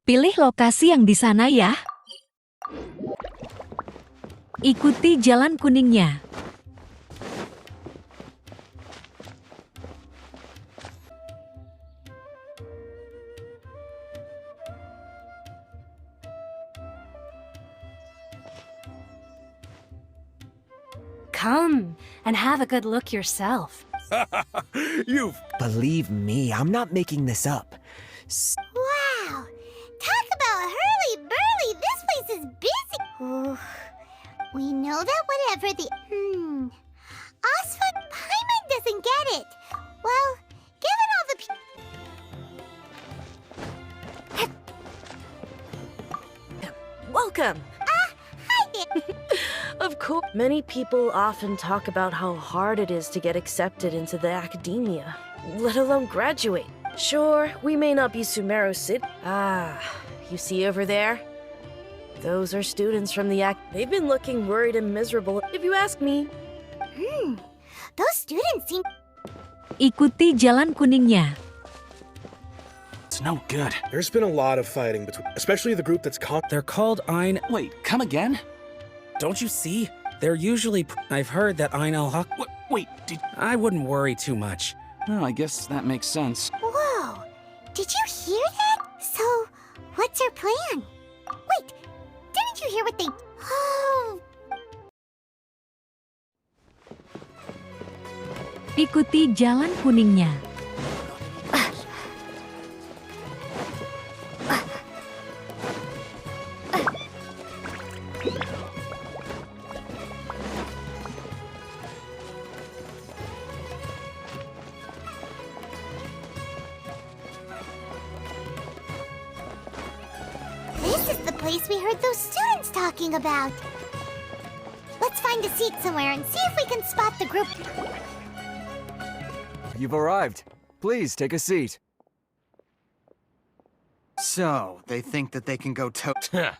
Pilih lokasi yang di sana ya. Ikuti jalan kuningnya. Come and have a good look yourself. Believe me, I'm not making this up. Wow! Talk about hurly-burly! This place is busy! Ooh, we know that whatever the... Osford Paimon doesn't get it. Well, given all the... Welcome! Hi there! Of course, many people often talk about how hard it is to get accepted into the academia, let alone graduate. Sure, we may not be Sumeru City. You see over there? Those are students from the They've been looking worried and miserable, if you ask me. Those students seem... Ikuti jalan kuningnya. It's no good. There's been a lot of fighting between, especially the group that's They're called Ein... Wait, come again? Don't you see? They're usually... I've heard that Ein al-Haq... Wait, did... I wouldn't worry too much. Oh, I guess that makes sense. Whoa! Did you hear that? So, what's our plan? Wait, didn't you hear what they... Oh... Ikuti jalan kuningnya. This is the place we heard those students talking about. Let's find a seat somewhere and see if we can spot the group. You've arrived. Please take a seat. So, they think that they can go toe...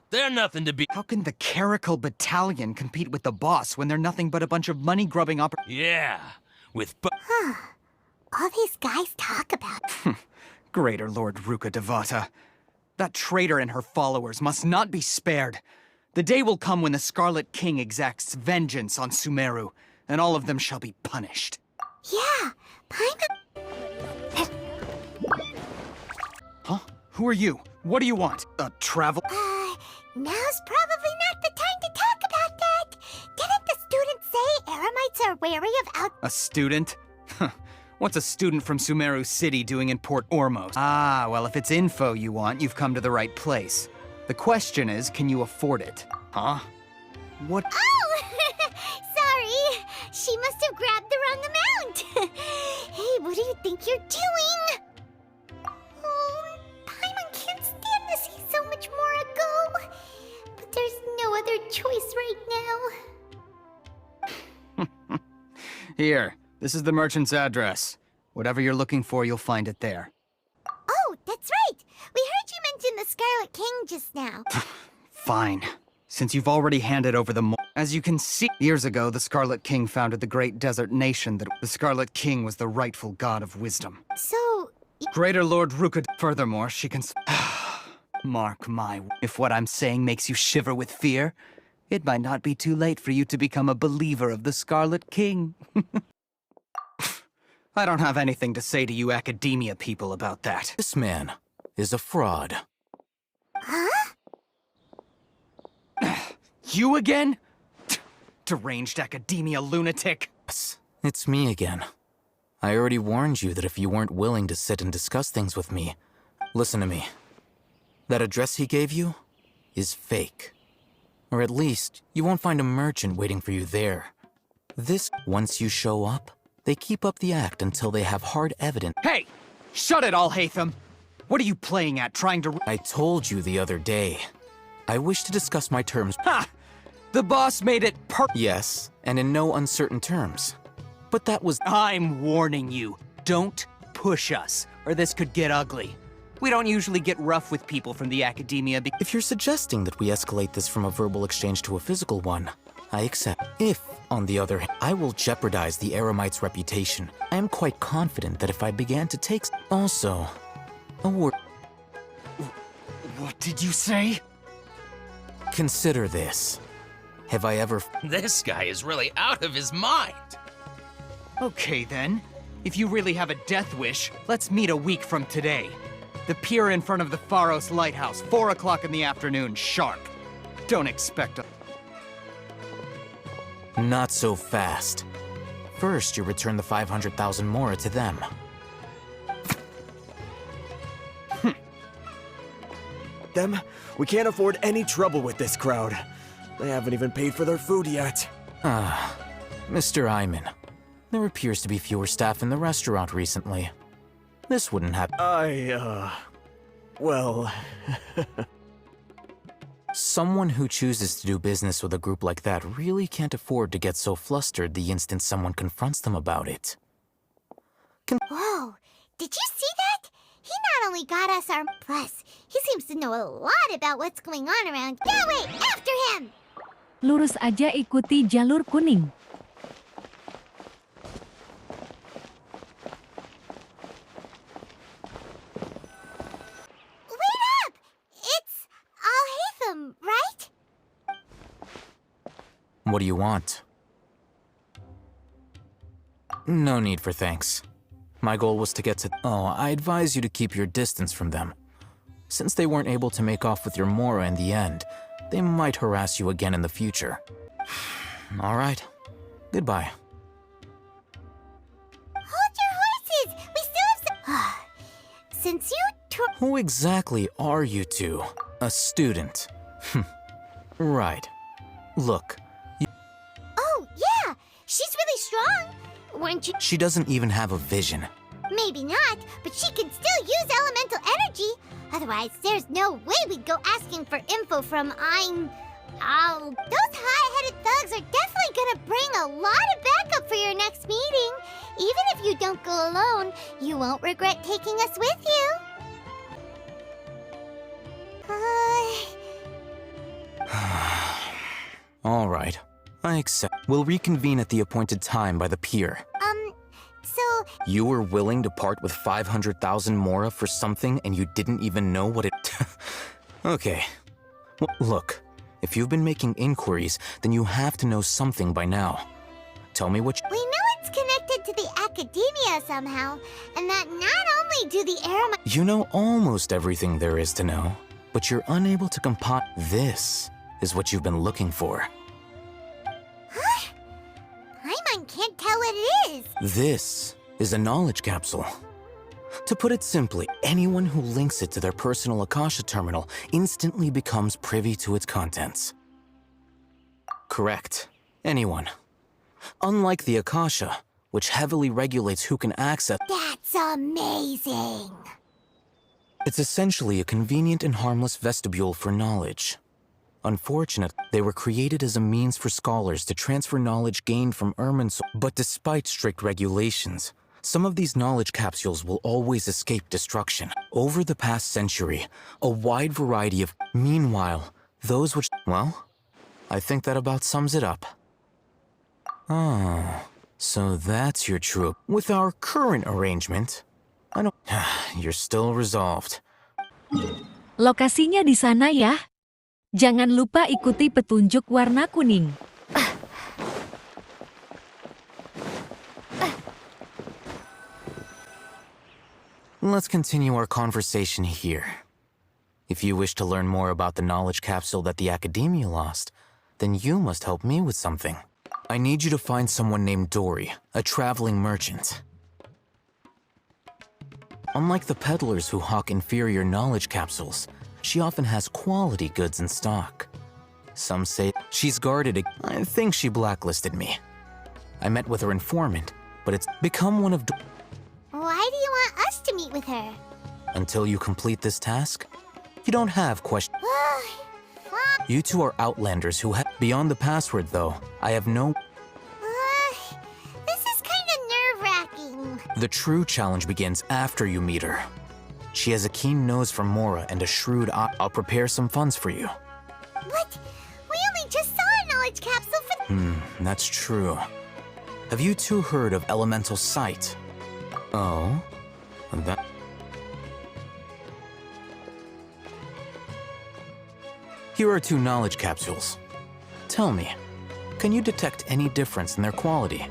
They're nothing to be... How can the Caracal Battalion compete with the boss when they're nothing but a bunch of money-grubbing Yeah, with All these guys talk about... Greater Lord Ruka Devata. That traitor and her followers must not be spared. The day will come when the Scarlet King exacts vengeance on Sumeru, and all of them shall be punished. Yeah, Paimon... Huh? Who are you? What do you want? A travel... Now's probably not the time to talk about that. Didn't the students say Eremites are wary of A student? What's a student from Sumeru City doing in Port Ormos? Ah, well, if it's info you want, you've come to the right place. The question is, can you afford it? Huh? What? Oh! Sorry. She must have grabbed the wrong amount. Hey, what do you think you're doing? Oh, Paimon can't stand to see so much more go. But there's no other choice right now. Here, this is the merchant's address. Whatever you're looking for, you'll find it there. Oh, that's right. We heard you mention the Scarlet King just now. Fine. Since you've already handed over the As you can see, years ago, the Scarlet King founded the great desert nation that the Scarlet King was the rightful god of wisdom. So... Greater Lord Ruka... Furthermore, she can... Mark my... If what I'm saying makes you shiver with fear, it might not be too late for you to become a believer of the Scarlet King. I don't have anything to say to you academia people about that. This man is a fraud. Huh? You again? Deranged academia lunatic. Yes, it's me again. I already warned you that if you weren't willing to sit and discuss things with me, listen to me. That address he gave you is fake. Or at least, you won't find a merchant waiting for you there. Once you show up, they keep up the act until they have hard evidence. Hey! Shut it all, Hatham! What are you playing at, trying to... I told you the other day. I wish to discuss my terms. Ha! The boss made it Yes, and in no uncertain terms. But that was... I'm warning you. Don't push us, or this could get ugly. We don't usually get rough with people from the academia If you're suggesting that we escalate this from a verbal exchange to a physical one, I accept. If, on the other hand, I will jeopardize the Eremite's reputation, I am quite confident that if I began to take... Also, a word... What did you say? Consider this. Have I ever... This guy is really out of his mind. Okay then. If you really have a death wish, let's meet a week from today. The pier in front of the Pharos Lighthouse, 4 o'clock in the afternoon, sharp. Don't expect a... Not so fast. First, you return the 500,000 mora to them. Them, we can't afford any trouble with this crowd. They haven't even paid for their food yet. Ah, Mr. Iman. There appears to be fewer staff in the restaurant recently. This wouldn't happen. Well... Someone who chooses to do business with a group like that really can't afford to get so flustered the instant someone confronts them about it. Whoa, did you see that? He not only got us our... Plus, he seems to know a lot about what's going on around... That way, after him! Lurus aja ikuti jalur kuning. Wait up! It's Al-Haytham, right? What do you want? No need for thanks. My goal was to get to... Oh, I advise you to keep your distance from them. Since they weren't able to make off with your Mora in the end, they might harass you again in the future. All right. Goodbye. Hold your horses! We still have some... Since you Who exactly are you two? A student. Right. Look, Oh, yeah! She's really strong! Weren't you? she doesn't even have a vision. Maybe not, but she can still use elemental energy. Otherwise, there's no way we'd go asking for info from those hot-headed thugs are definitely gonna bring a lot of backup for your next meeting. Even if you don't go alone, you won't regret taking us with you. All right. I accept. We'll reconvene at the appointed time by the pier. So, You were willing to part with 500,000 mora for something and you didn't even know what it... Okay. Well, look, if you've been making inquiries, then you have to know something by now. Tell me what we know it's connected to the academia somehow, and that not only do the Aram... You know almost everything there is to know, but you're unable to compile... This is what you've been looking for. Paimon can't tell what it is. This is a knowledge capsule. To put it simply, anyone who links it to their personal Akasha terminal instantly becomes privy to its contents. Correct. Anyone. Unlike the Akasha, which heavily regulates who can access... That's amazing. It's essentially a convenient and harmless vestibule for knowledge. Unfortunately, they were created as a means for scholars to transfer knowledge gained from Irminsul. But despite strict regulations, some of these knowledge capsules will always escape destruction. Over the past century, a wide variety of... Meanwhile, those which... Well, I think that about sums it up. Oh, so that's your troop. With our current arrangement, I don't... You're still resolved. Lokasinya di sana ya. Jangan lupa ikuti petunjuk warna kuning. Let's continue our conversation here. If you wish to learn more about the knowledge capsule that the Academia lost, then you must help me with something. I need you to find someone named Dory, a traveling merchant. Unlike the peddlers who hawk inferior knowledge capsules, she often has quality goods in stock. Some say she's guarded. I think she blacklisted me. I met with her informant, but it's become one of... Why do you want us to meet with her? Until you complete this task, you don't have questions. Fine. You two are outlanders who have... Beyond the password, though, I have no... This is kind of nerve-wracking. The true challenge begins after you meet her. She has a keen nose for Mora and a shrewd eye. I'll prepare some funds for you. What? We only just saw a knowledge capsule for... That's true. Have you two heard of elemental sight? Oh? That... Here are 2 knowledge capsules. Tell me, can you detect any difference in their quality?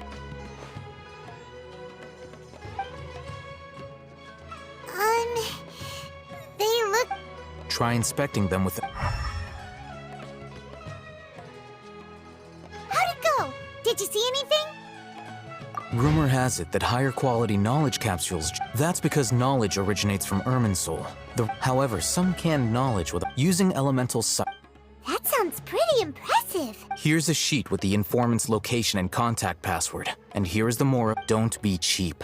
They look... Try inspecting them with... How'd it go? Did you see anything? Rumor has it that higher quality knowledge capsules... That's because knowledge originates from Irminsul. However, some canned knowledge with... Using elemental... That sounds pretty impressive. Here's a sheet with the informant's location and contact password. And here's the moral: don't be cheap.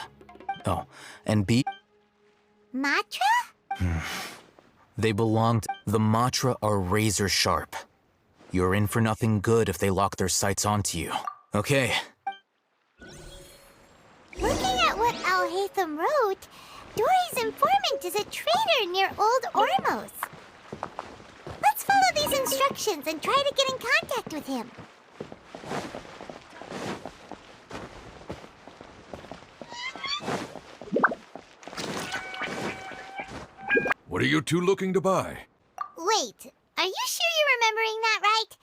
Oh, and be... Matra? They belong to... The Matra are razor sharp. You're in for nothing good if they lock their sights onto you. Okay. Looking at what Al-Haytham wrote, Dory's informant is a traitor near Old Ormos. Let's follow these instructions and try to get in contact with him. What are you two looking to buy? Wait, are you sure you're remembering that right?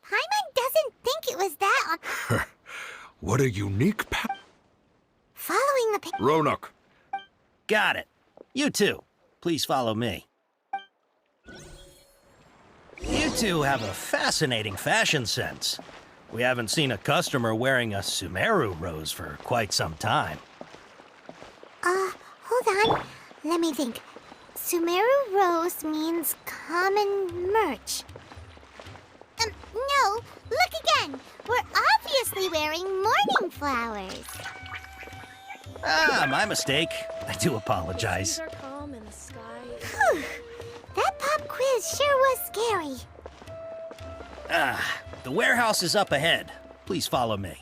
Paimon doesn't think it was that on... What a unique Following the... Roanoke. Got it. You two, please follow me. You two have a fascinating fashion sense. We haven't seen a customer wearing a Sumeru rose for quite some time. Hold on. Let me think. Sumeru rose means common merch. No. Look again. We're obviously wearing morning flowers. Ah, my mistake. I do apologize. Are calm and the sky is... Whew. That pop quiz sure was scary. Ah, the warehouse is up ahead. Please follow me.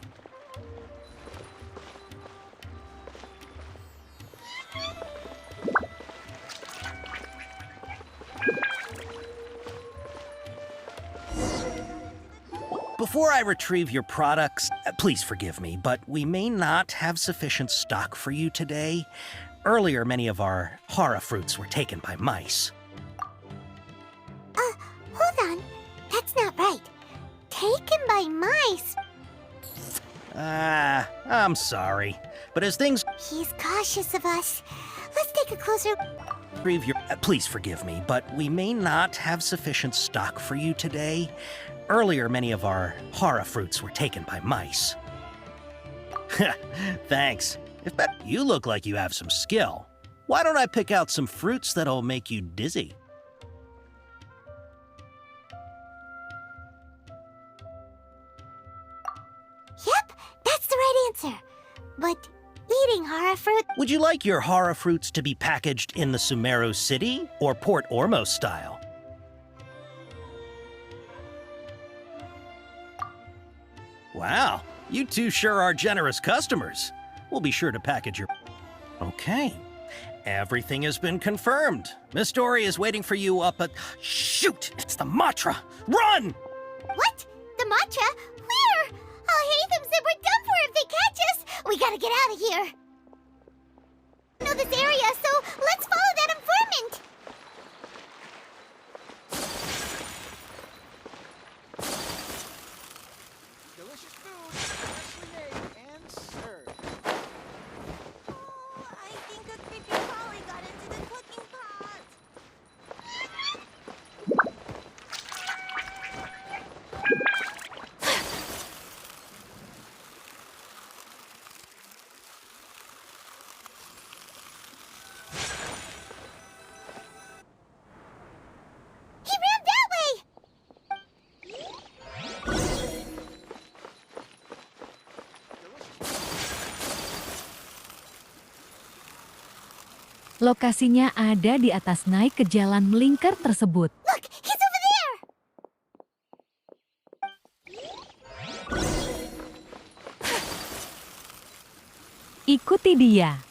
Before I retrieve your products, please forgive me, but we may not have sufficient stock for you today. Earlier, many of our hara fruits were taken by mice. Hold on. That's not right. Taken by mice. I'm sorry. But as things He's cautious of us. Let's take a closer... retrieve your... please forgive me, but we may not have sufficient stock for you today. Earlier, many of our hara fruits were taken by mice. Thanks. You look like you have some skill. Why don't I pick out some fruits that'll make you dizzy? Yep, that's the right answer. But eating hara fruit... Would you like your hara fruits to be packaged in the Sumeru City or Port Ormos style? Wow, you two sure are generous customers. We'll be sure to package your... Okay, everything has been confirmed. Miss Dory is waiting for you up at... Shoot, it's the Matra! Run! What? The Matra? Where? Al-Haytham said we're done for if they catch us. We gotta get out of here. I know this area, so let's follow that informant. Delicious food, freshly made and served. Oh, I think a creepy crawly got into the cooking pot. He ran that way! Lokasinya ada di atas naik ke jalan melingkar tersebut. Look, he's over there! Ikuti dia.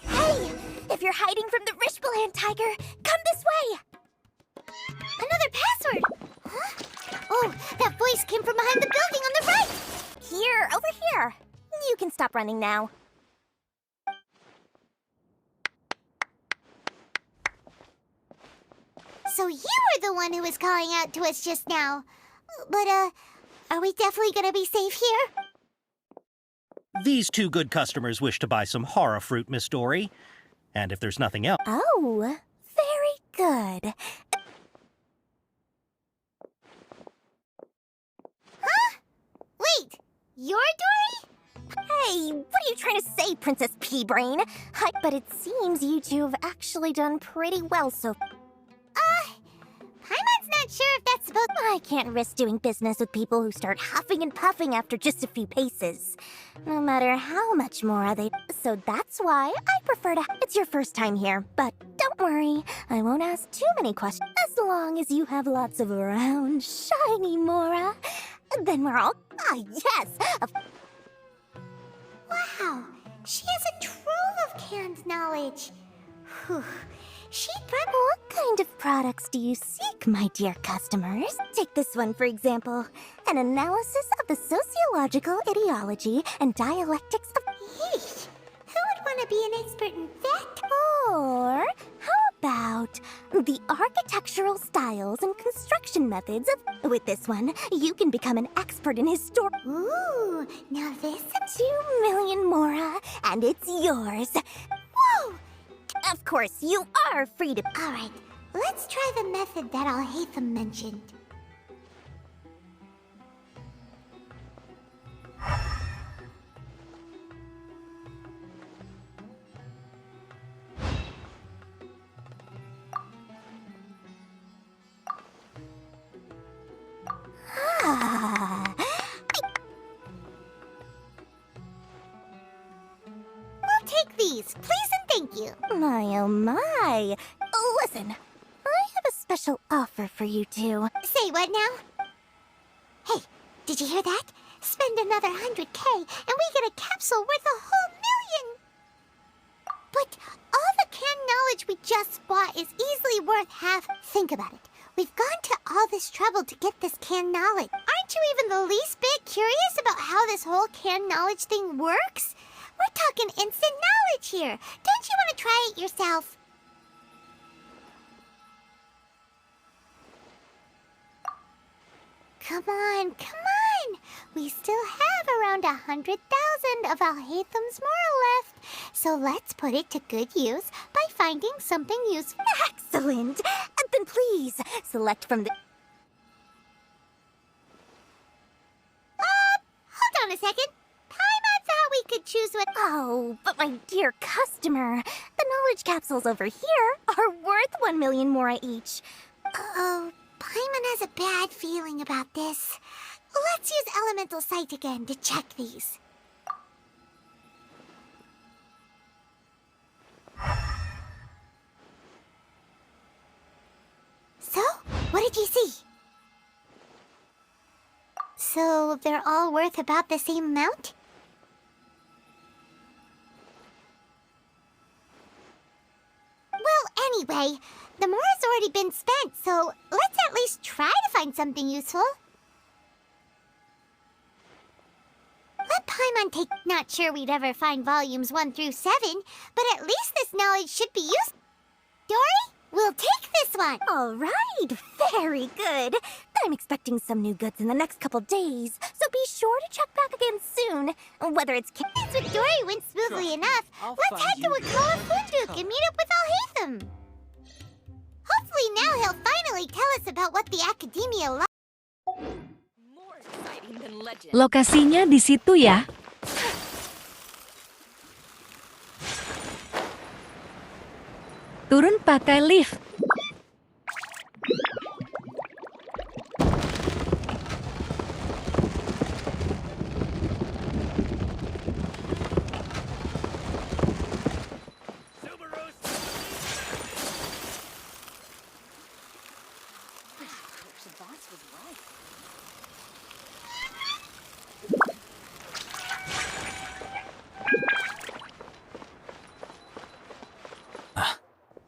Hey! If you're hiding from the Rishbaland tiger, come this way! Another password! Huh? Oh, that voice came from behind the building on the right! can stop running now. So you were the one who was calling out to us just now. But, are we definitely gonna be safe here? These two good customers wish to buy some horror fruit, Miss Dory. And if there's nothing else... Oh, very good. Huh? Wait, you're Dory? Hey, what are you trying to say, Princess Pea-Brain? But it seems you two have actually done pretty well so... Paimon's not sure if that's supposed... I can't risk doing business with people who start huffing and puffing after just a few paces. No matter how much more they... So that's why I prefer to... It's your first time here, but don't worry. I won't ask too many questions. As long as you have lots of round, shiny Mora, then we're all... yes! Wow, she has a trove of canned knowledge. Whew. What kind of products do you seek, my dear customers? Take this one, for example. An analysis of the sociological ideology and dialectics of... Yeesh! Who would want to be an expert in that? Or how about the architectural styles and construction methods of... With this one, you can become an expert in history. Ooh, now this... 2 million Mora, and it's yours. Whoa! Of course, you are free to... Alright, let's try the method that Alhaitham mentioned. We'll take these, please and thank you. My, oh my. Listen, I have a special offer for you two. Say what now? Hey, did you hear that? Spend another 100K and we get a capsule worth a whole million! But all the canned knowledge we just bought is easily worth half. Think about it. We've gone to all this trouble to get this canned knowledge. Aren't you even the least bit curious about how this whole canned knowledge thing works? We're talking instant knowledge here. Don't you want to try it yourself? Come on, come on! We still have around 100,000 of Alhaitham's Mora left. So let's put it to good use by finding something useful. Excellent! Then please, select from the... Hold on a second. Paimon thought we could choose what... Oh, but my dear customer, the knowledge capsules over here are worth 1 million Mora each. Oh, Paimon has a bad feeling about this. Let's use Elemental Sight again to check these. So, what did you see? So, they're all worth about the same amount? Well, anyway, the Mora's already been spent, so let's at least try to find something useful. Let Paimon take... Not sure we'd ever find volumes 1 through 7, but at least this knowledge should be useful. Dory, we'll take this one. All right, very good. I'm expecting some new goods in the next couple days, so be sure to check back again soon. Whether it's... Things with Dory went smoothly enough. Let's head to Wakala Funduk and meet up with Alhaitham. Hopefully now he'll finally tell us about what the Academia like. Lokasinya di situ ya. Turun pakai lift.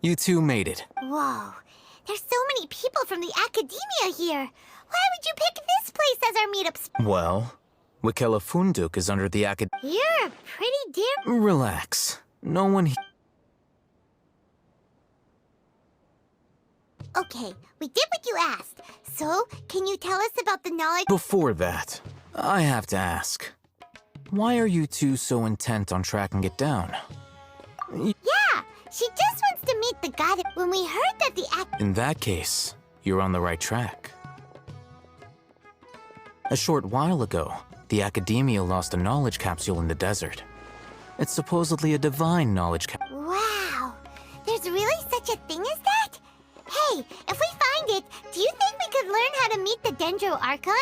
You two made it. Whoa, there's so many people from the Academia here. Why would you pick this place as our meetup spot? Well, Wikelafunduk is under the acad- You're a pretty dear. Relax. No one Okay, we did what you asked. So, can you tell us about the knowledge? Before that, I have to ask. Why are you two so intent on tracking it down? Yeah, she just wants to meet the god. When we heard that the In that case, you're on the right track. A short while ago, the Academia lost a knowledge capsule in the desert. It's supposedly a divine knowledge capsule. Wow, there's really such a thing as that? Hey, if we find it, do you think we could learn how to meet the Dendro Archon?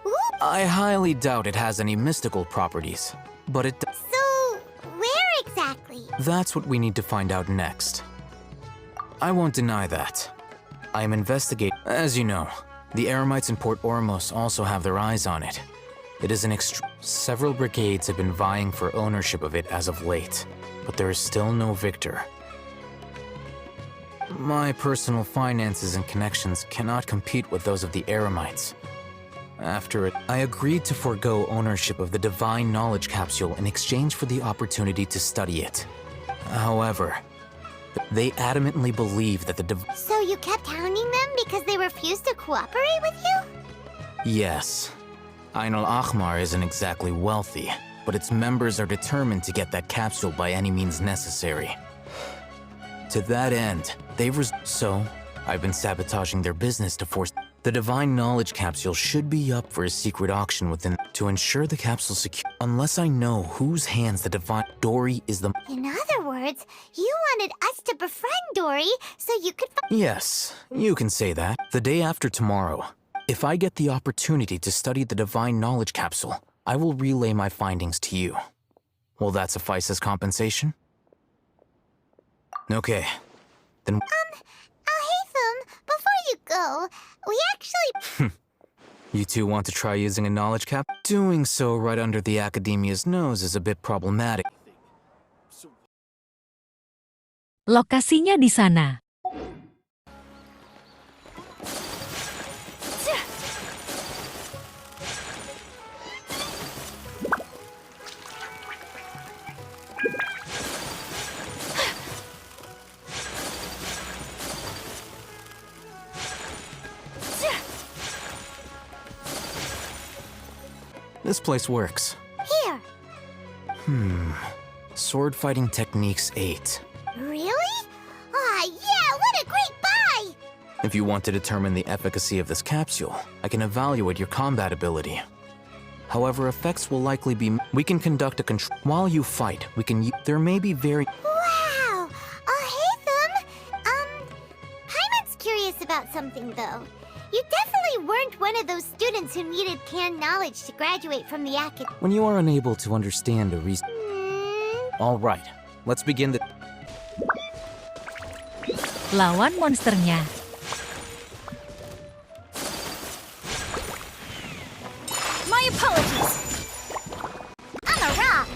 Ooh. I highly doubt it has any mystical properties, but it So, where exactly? That's what we need to find out next. I won't deny that. I am investigating. As you know, the Eremites in Port Ormos also have their eyes on it. It is an Several brigades have been vying for ownership of it as of late, but there is still no victor. My personal finances and connections cannot compete with those of the Eremites. After it, I agreed to forego ownership of the Divine Knowledge Capsule in exchange for the opportunity to study it. However, they adamantly believe that So you kept hounding them because they refused to cooperate with you? Yes. Ain al-Ahmar isn't exactly wealthy, but its members are determined to get that capsule by any means necessary. To that end, So, I've been sabotaging their business to force... The Divine Knowledge Capsule should be up for a secret auction within... To ensure the capsule secure... Unless I know whose hands the Divine... Dory is the... In other words, you wanted us to befriend Dory so you could... Yes, you can say that. The day after tomorrow, if I get the opportunity to study the Divine Knowledge Capsule, I will relay my findings to you. Will that suffice as compensation? Okay. Then... Alhaitham, before you go, we actually... You two want to try using a knowledge cap? Doing so right under the Academia's nose is a bit problematic. Lokasinya di sana. This place works. Here. Sword fighting techniques 8. Really? Ah, yeah, what a great buy! If you want to determine the efficacy of this capsule, I can evaluate your combat ability. However, effects will likely be... We can conduct a control... While you fight, we can... There may be very... Wow! Alhaitham! Paimon's curious about something, though. You definitely weren't one of those students who needed canned knowledge to graduate from the academy. When you are unable to understand a reason... All right, let's begin the... Lawan monsternya. My apologies! I'm a rock!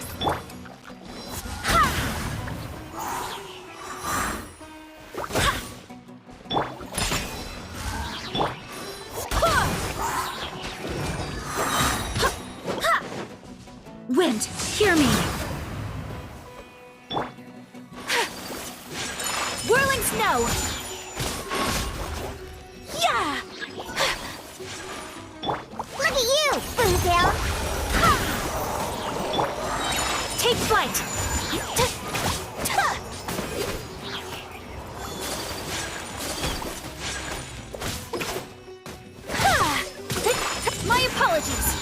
Wind, hear me. Whirling snow! Yeah! Look at you, Boo Down! Take flight. My apologies!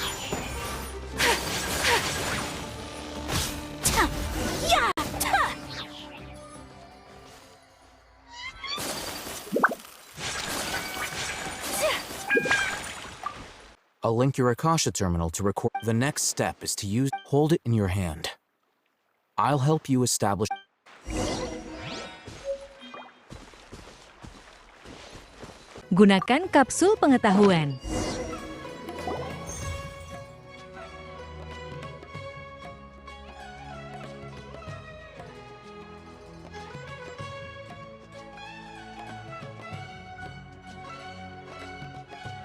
I'll link your Akasha terminal to record. The next step is to hold it in your hand. I'll help you establish... Gunakan kapsul pengetahuan.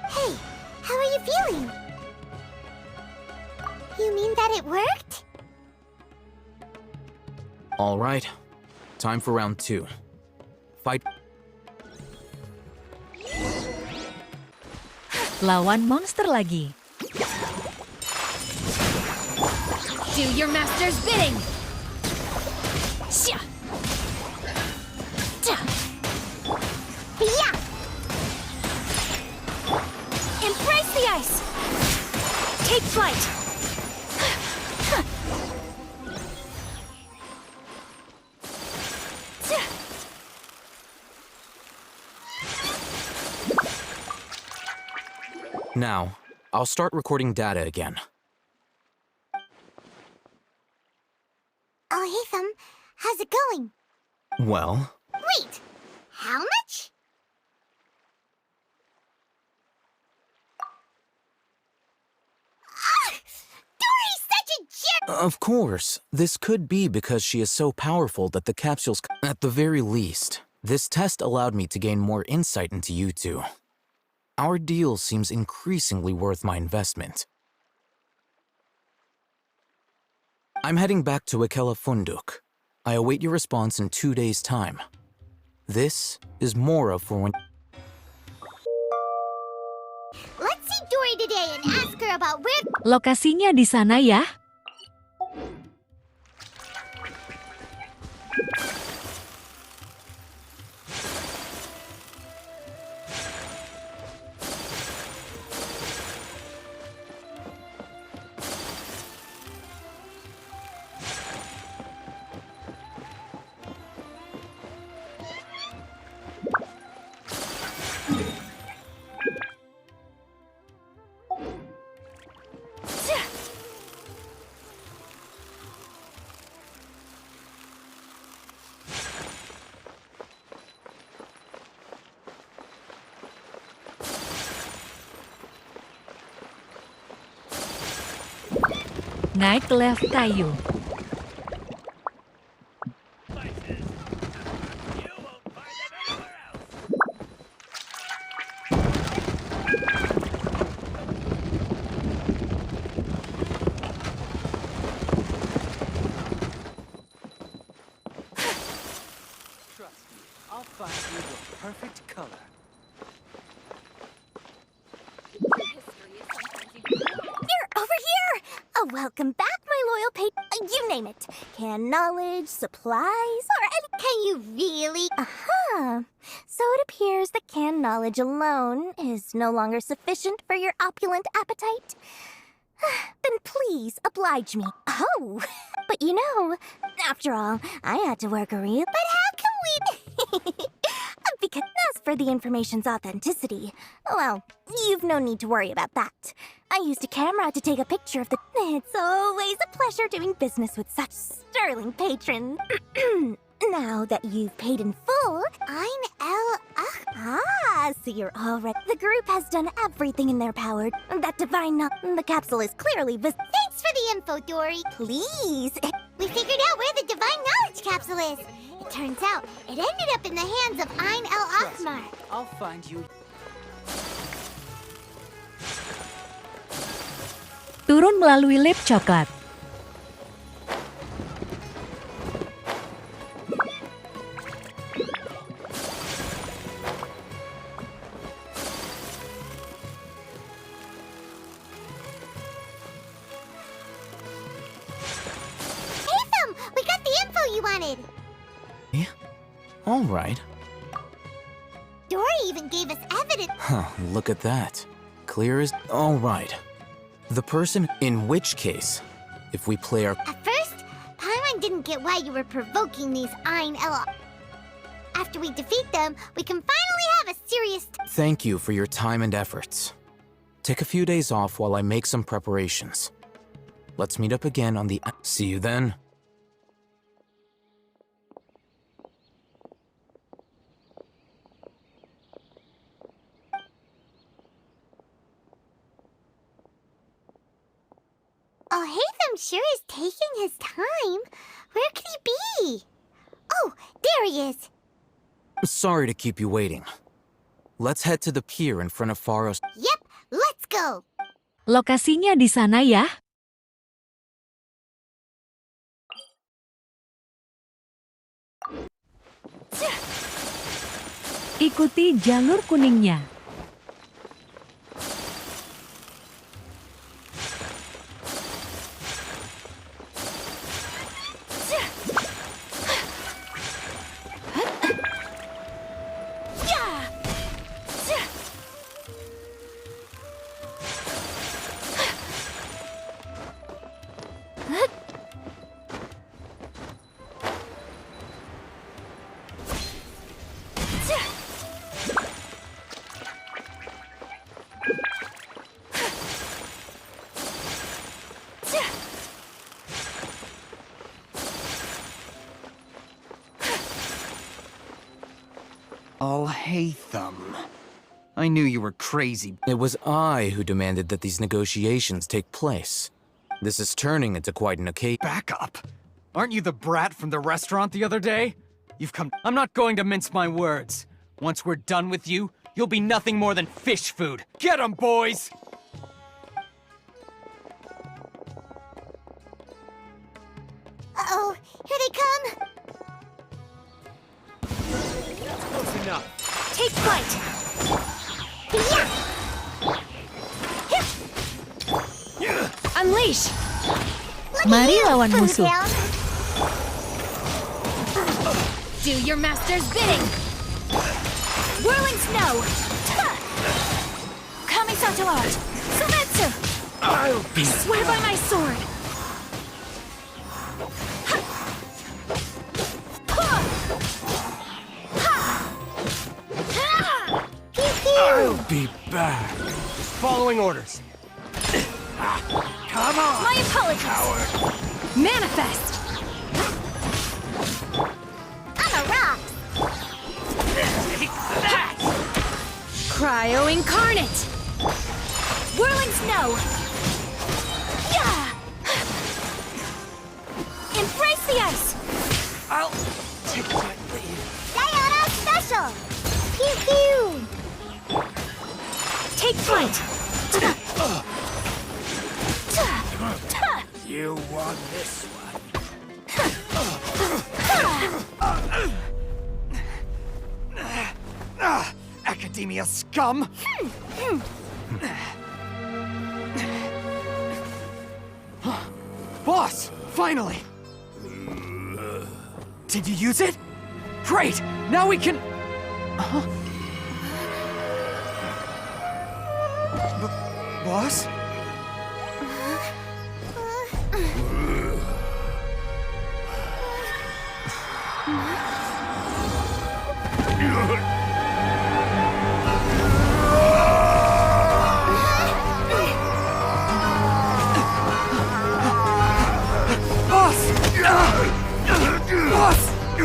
Hey, how are you feeling? You mean that it worked? All right. Time for round 2. Fight. Lawan monster lagi. Do your master's bidding! Sha! Ja! Yeah! Embrace the ice! Take flight! Now, I'll start recording data again. Oh, hey, Thumb. How's it going? Well, Wait! How much? Ah! Dory's such a jerk! of course, this could be because she is so powerful that the capsules... At the very least, this test allowed me to gain more insight into you two. Our deal seems increasingly worth my investment. I'm heading back to Akela Funduk. I await your response in 2 days' time. This is Mora for when... Let's see Dory today and ask her about where... Lokasinya di sana ya. Naik left kayu. Trust me, I'll find you the perfect color. You're over here! Oh, welcome back, my loyal you name it. Can knowledge, supplies, or any... Can you really? Uh-huh. So it appears that canned knowledge alone is no longer sufficient for your opulent appetite. Then please oblige me. Oh, but you know, after all, I had to work a real... But how can we... Because as for the information's authenticity, well, you've no need to worry about that. I used a camera to take a picture of the... It's always a pleasure doing business with such sterling patrons. Now that you've paid in full, I'm so you're all right. The group has done everything in their power. That divine the capsule is clearly Thanks for the info, Dory. Please. We figured out where the divine knowledge capsule is. It turns out it ended up in the hands of Ain el-Ahmar. I'll find you. Turun melalui lip coklat. We got the info you wanted. Yeah? All right. Dory even gave us evidence. Huh, look at that. Clear as... All right. The person... In which case, if we play our... At first, Paimon didn't get why you were provoking these Ain el... After we defeat them, we can finally have a serious... Thank you for your time and efforts. Take a few days off while I make some preparations. Let's meet up again on the... See you then. Oh, Hatham sure is taking his time. Where could he be? Oh, there he is. Sorry to keep you waiting. Let's head to the pier in front of Faros. Yep, let's go. Lokasinya di sana ya. Ikuti jalur kuningnya. I'll hate them. I knew you were crazy. It was I who demanded that these negotiations take place. This is turning into quite an occasion. Back up. Aren't you the brat from the restaurant the other day? You've come. I'm not going to mince my words. Once we're done with you, you'll be nothing more than fish food. Get 'em, boys! Uh-oh, here they come! Close enough. Take flight! Unleash! Mari lawan musuh. Do your master's bidding! Whirling snow! Kamisato art! Sumetsu! I'll be Swear by my sword! I'll be back. Following orders. Come on. My apologies! Manifest! I'm a rock! Take that! Cryo incarnate! Whirling snow! Yeah! Embrace the ice! I'll take that lead. Sayonara special! Pew pew! Take flight! You won this one. Academia scum! Boss! Finally! Did you use it? Great! Now we can... Boss? Boss!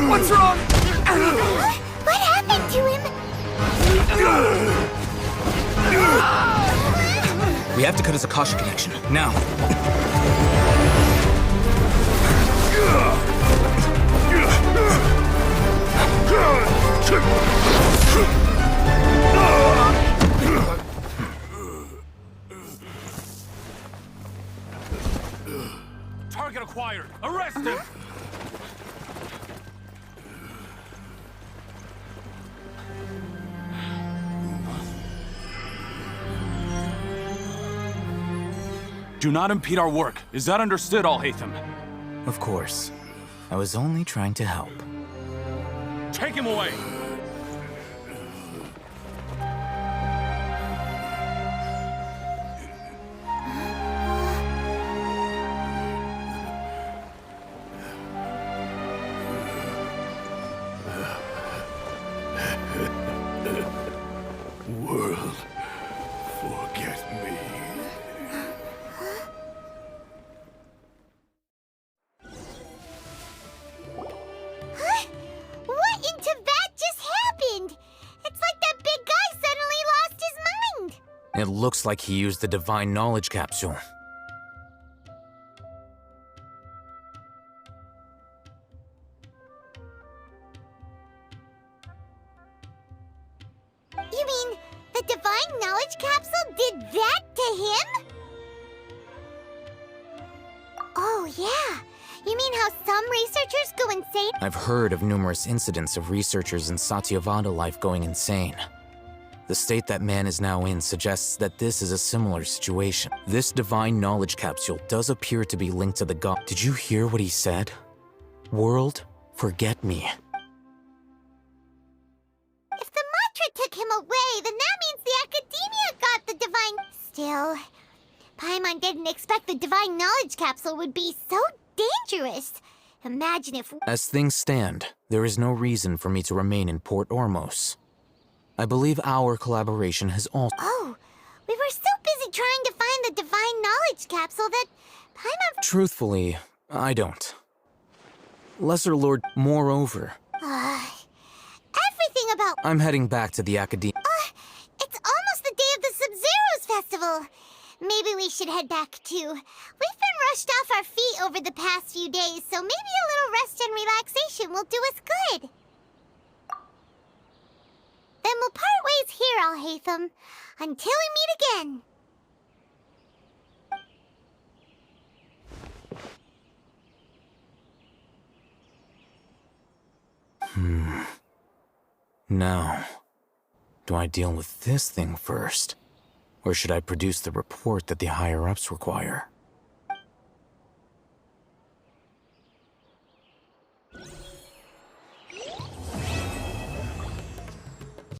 What's wrong? What happened to him? We have to cut his Akasha connection, now. Target acquired. Arrest him. Do not impede our work. Is that understood, Al-Haytham? Of course. I was only trying to help. Take him away! World, forget me. What in Tibet just happened? It's like that big guy suddenly lost his mind! It looks like he used the Divine Knowledge Capsule. You mean the Divine Knowledge Capsule did that to him? Oh, yeah. You mean how some researchers go insane? I've heard of numerous incidents of researchers in Satyavada life going insane. The state that man is now in suggests that this is a similar situation. This divine knowledge capsule does appear to be linked to the god. Did you hear what he said? World, forget me. If the mantra took him away, then that means the Academia got the divine... Still, Paimon didn't expect the divine knowledge capsule would be so dangerous. Imagine if... As things stand, there is no reason for me to remain in Port Ormos. I believe our collaboration has also... Oh, we were so busy trying to find the divine knowledge capsule that Paimon... Truthfully, I don't. Lesser Lord, moreover... everything about... I'm heading back to the Academia. It's almost the day of the Sub-Zeros festival. Maybe we should head back too. We've been rushed off our feet over the past few days, so maybe a little rest and relaxation will do us good. Then we'll part ways here, Alhaitham, until we meet again. Now, do I deal with this thing first? Or should I produce the report that the higher-ups require?